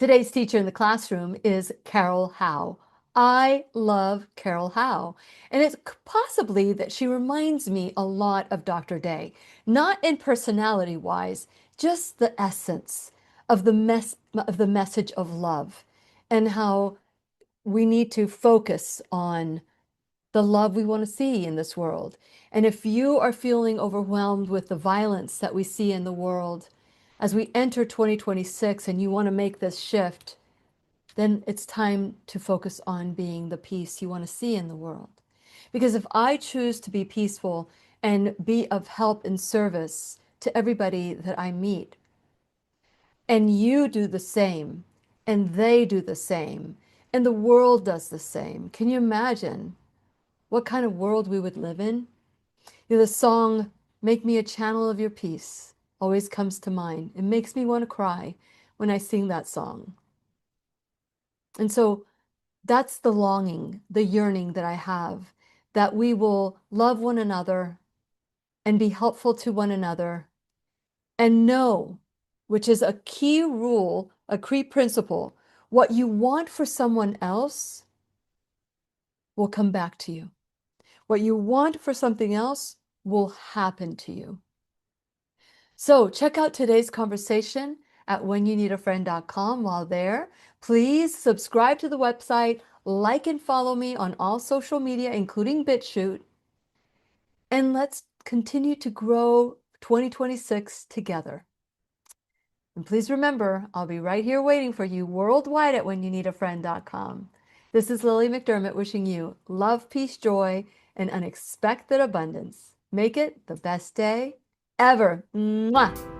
Today's teacher in the classroom is Carol Howe. I love Carol Howe, and it's possibly that she reminds me a lot of Dr. Day, not in personality wise, just the essence of the message of love and how we need to focus on the love we want to see in this world. And if you are feeling overwhelmed with the violence that we see in the world as we enter 2026 and you want to make this shift, then it's time to focus on being the peace you want to see in the world. Because if I choose to be peaceful and be of help and service to everybody that I meet, and you do the same, and they do the same, and the world does the same, can you imagine what kind of world we would live in? The song, Make Me a Channel of Your Peace, always comes to mind. It makes me want to cry when I sing that song. And so that's the longing, the yearning that I have, that we will love one another and be helpful to one another and know, which is a key rule, a key principle, what you want for someone else will come back to you. What you want for something else will happen to you. So check out today's conversation at whenyouneedafriend.com. While there, please subscribe to the website, like and follow me on all social media, including BitChute, and let's continue to grow 2026 together. And please remember, I'll be right here waiting for you worldwide at whenyouneedafriend.com. This is Lily McDermott wishing you love, peace, joy, and unexpected abundance. Make it the best day ever. Mwah!